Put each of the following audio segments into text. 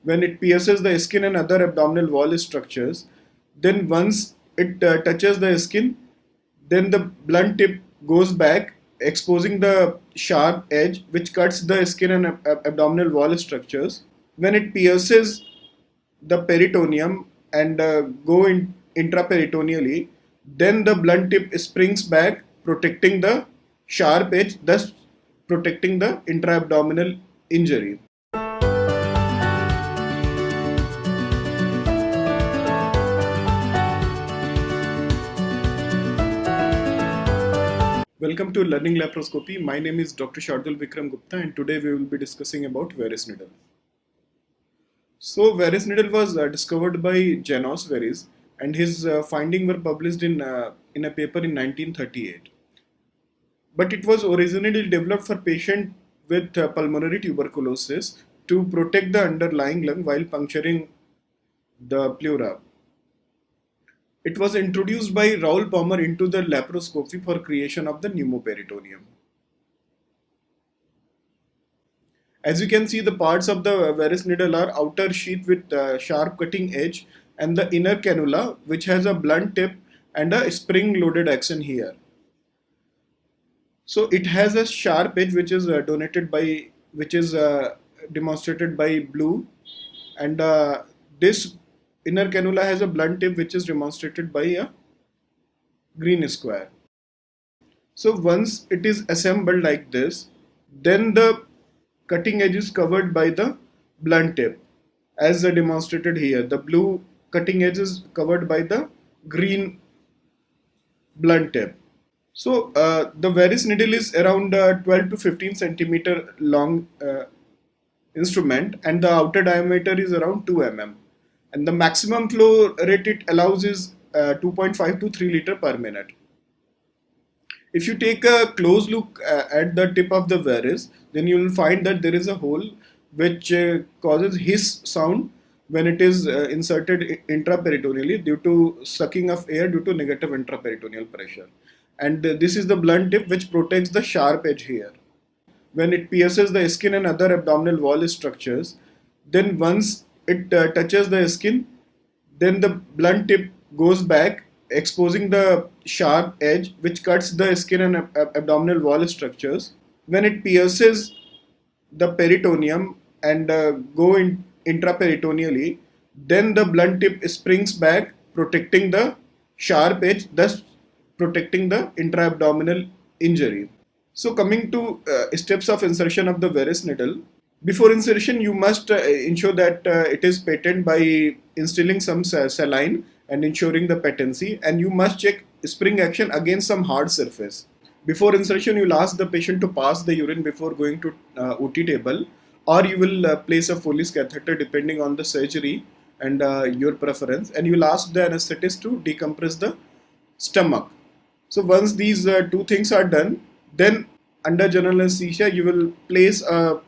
when it pierces the skin and other abdominal wall structures. Then once it touches the skin, then the blunt tip goes back, exposing the sharp edge which cuts the skin and abdominal wall structures. When it pierces the peritoneum and go in intraperitoneally, then the blunt tip springs back, protecting the sharp edge, thus protecting the intra-abdominal injury. Welcome to Learning Laparoscopy. My name is Dr. Shardul Vikram Gupta, and today we will be discussing about Veress needle. So, Veress needle was discovered by Janos Veress, and his findings were published in a paper in 1938. But it was originally developed for patients with pulmonary tuberculosis to protect the underlying lung while puncturing the pleura. It was introduced by Raoul Palmer into the laparoscopy for creation of the pneumoperitoneum. As you can see, the parts of the Veress needle are outer sheath with sharp cutting edge and the inner cannula which has a blunt tip and a spring loaded action here. So it has a sharp edge which is demonstrated by blue, and this inner cannula has a blunt tip which is demonstrated by a green square. So once it is assembled like this, then the cutting edge is covered by the blunt tip as demonstrated here. The blue cutting edge is covered by the green blunt tip. So the Veress needle is around 12 to 15 centimeter long instrument, and the outer diameter is around 2 mm, and the maximum flow rate it allows is 2.5 to 3 liter per minute. If you take a close look at the tip of the Veress, then you will find that there is a hole which causes hiss sound when it is inserted intraperitoneally due to sucking of air due to negative intraperitoneal pressure. And this is the blunt tip which protects the sharp edge here. When it pierces the skin and other abdominal wall structures, then once it touches the skin, then the blunt tip goes back, exposing the sharp edge which cuts the skin and abdominal wall structures. When it pierces the peritoneum and go in intraperitoneally, then the blunt tip springs back, protecting the sharp edge, thus protecting the intra-abdominal injury. So coming to steps of insertion of the Veress needle. Before insertion, you must ensure that it is patent by instilling some saline and ensuring the patency, and you must check spring action against some hard surface. Before insertion, you will ask the patient to pass the urine before going to OT table, or you will place a Foley's catheter depending on the surgery and your preference, and you will ask the anesthetist to decompress the stomach. So once these two things are done, then under general anesthesia you will place a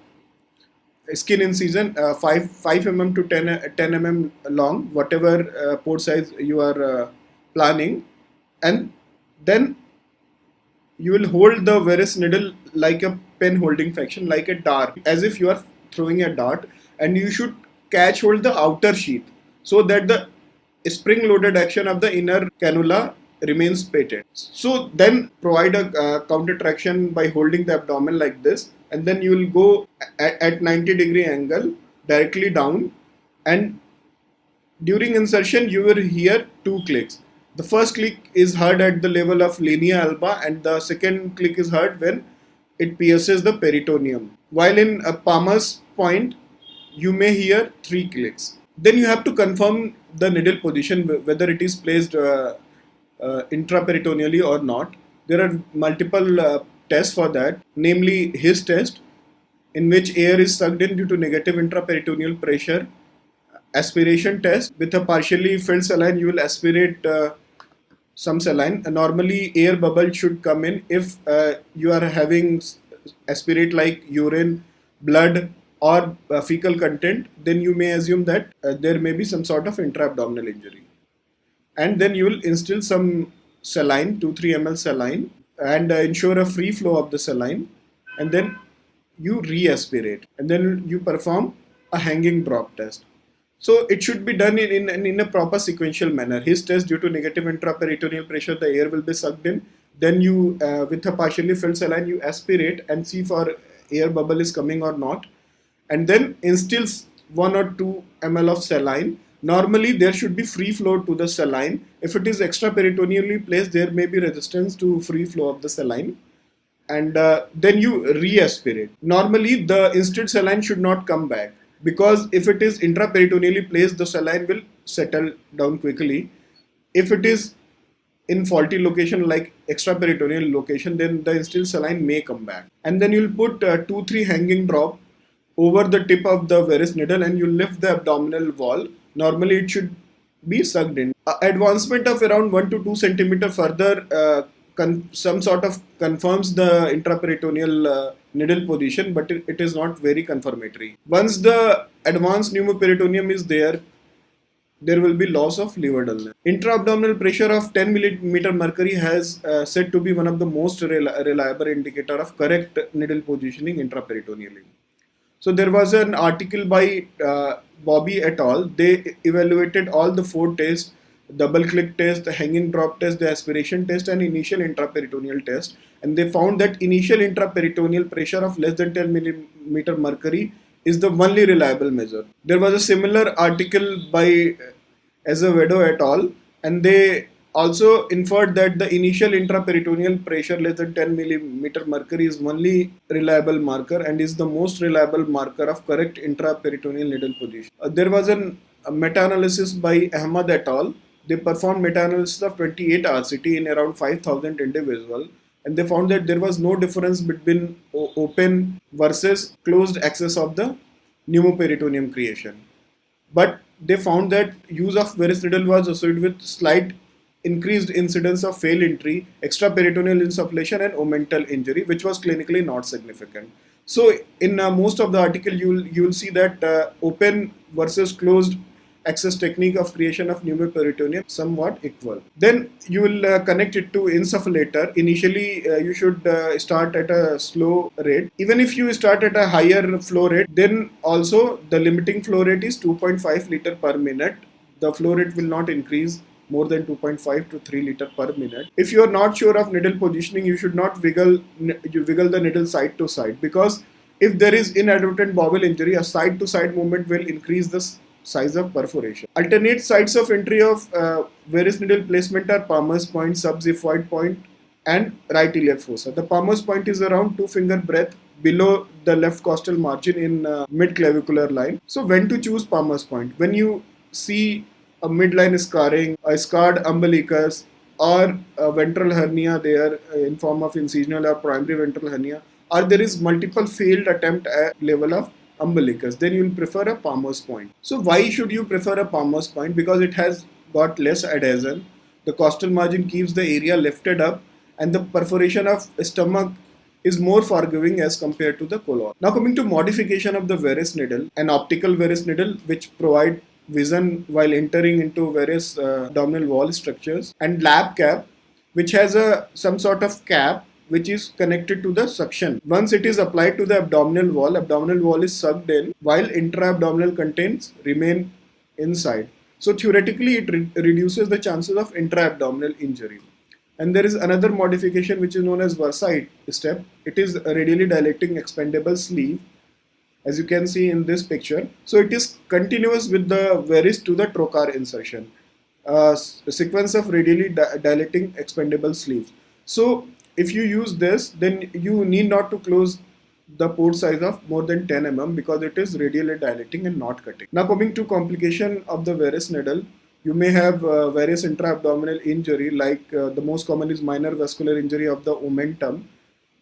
skin incision 5 mm to 10 mm long, whatever port size you are planning, and then you will hold the Veress needle like a pen holding fraction, like a dart, as if you are throwing a dart, and you should catch hold the outer sheath so that the spring loaded action of the inner cannula remains patent. So then provide a counter traction by holding the abdomen like this, and then you will go at 90-degree angle directly down, and during insertion you will hear two clicks. The first click is heard at the level of linea alba, and the second click is heard when it pierces the peritoneum. While in a Palmer's point, you may hear 3 clicks. Then you have to confirm the needle position, whether it is placed intraperitoneally or not. There are multiple tests for that, namely His test, in which air is sucked in due to negative intraperitoneal pressure. Aspiration test, with a partially filled saline you will aspirate some saline. Normally air bubble should come in. If you are having aspirate like urine, blood or fecal content, then you may assume that there may be some sort of intra-abdominal injury. And then you will instill some saline, 2-3 ml saline, and ensure a free flow of the saline, and then you re-aspirate, and then you perform a hanging drop test. So it should be done in a proper sequential manner. His test, due to negative intraperitoneal pressure, the air will be sucked in. Then you, with a partially filled saline, you aspirate and see for air bubble is coming or not. And then instills 1 or 2 ml of saline. Normally there should be free flow to the saline. If it is extraperitoneally placed, there may be resistance to free flow of the saline. And then you re-aspirate. Normally the instilled saline should not come back, because if it is intraperitoneally placed, the saline will settle down quickly. If it is in faulty location like extraperitoneal location, then the instilled saline may come back. And then you'll put 2-3 hanging drop over the tip of the Veress needle, and you lift the abdominal wall. Normally it should be sucked in. Advancement of around 1 to 2 centimeter further some sort of confirms the intraperitoneal needle position, but it is not very confirmatory. Once the advanced pneumoperitoneum is there, there will be loss of liver dullness. Intra-abdominal pressure of 10 millimeter mercury has said to be one of the most reliable indicator of correct needle positioning intraperitoneally. So there was an article by Bobby et al. They evaluated all the 4 tests: double click test, the hanging drop test, the aspiration test, and initial intraperitoneal test. And they found that initial intraperitoneal pressure of less than 10 millimeter mercury is the only reliable measure. There was a similar article by Azevedo et al. And they also inferred that the initial intraperitoneal pressure less than 10 millimeter mercury is only reliable marker and is the most reliable marker of correct intraperitoneal needle position. There was a meta-analysis by Ahmad et al. They performed meta-analysis of 28 RCT in around 5,000 individuals, and they found that there was no difference between open versus closed access of the pneumoperitoneum creation. But they found that use of Veress needle was associated with slight increased incidence of fail entry, extraperitoneal insufflation, and omental injury, which was clinically not significant. So in most of the article, you will see that open versus closed access technique of creation of pneumoperitoneum somewhat equal. Then you will connect it to insufflator. Initially, you should start at a slow rate. Even if you start at a higher flow rate, then also the limiting flow rate is 2.5 liter per minute. The flow rate will not increase more than 2.5 to 3 liter per minute. If you are not sure of needle positioning, you should not wiggle the needle side to side, because if there is inadvertent bowel injury, a side to side movement will increase the size of perforation. Alternate sites of entry of Veress needle placement are Palmer's point, subxiphoid point, and right iliac fossa. The Palmer's point is around 2 finger breadth below the left costal margin in mid clavicular line. So when to choose Palmer's point? When you see a midline scarring, a scarred umbilicus, or a ventral hernia there in form of incisional or primary ventral hernia, or there is multiple failed attempt at level of umbilicus, then you will prefer a Palmer's point. So why should you prefer a Palmer's point? Because it has got less adhesion, the costal margin keeps the area lifted up, and the perforation of stomach is more forgiving as compared to the colon. Now coming to modification of the Veress needle, an optical Veress needle which provide vision while entering into various abdominal wall structures, and lap cap which has some sort of cap which is connected to the suction. Once it is applied to the abdominal wall is sucked in while intra-abdominal contents remain inside. So theoretically it reduces the chances of intra-abdominal injury. And there is another modification which is known as Versailles step. It is a radially dilating expandable sleeve, as you can see in this picture. So it is continuous with the Veress to the trocar insertion. A sequence of radially dilating expandable sleeves. So if you use this, then you need not to close the port size of more than 10 mm because it is radially dilating and not cutting. Now coming to complication of the Veress needle, you may have various intra-abdominal injury, like the most common is minor vascular injury of the omentum,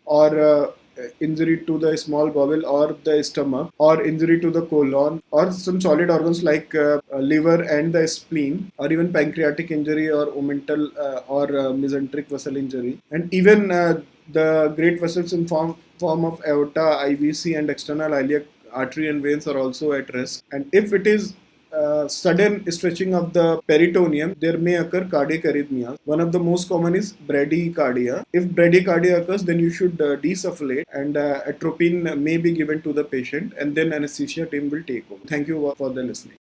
or injury to the small bowel or the stomach, or injury to the colon, or some solid organs like liver and the spleen, or even pancreatic injury or omental or mesenteric vessel injury, and even the great vessels in form of aorta, IVC, and external iliac artery and veins are also at risk. And if it is sudden stretching of the peritoneum, there may occur cardiac arrhythmia. One of the most common is bradycardia. If bradycardia occurs, then you should desufflate, and atropine may be given to the patient, and then anesthesia team will take over. Thank you for the listening.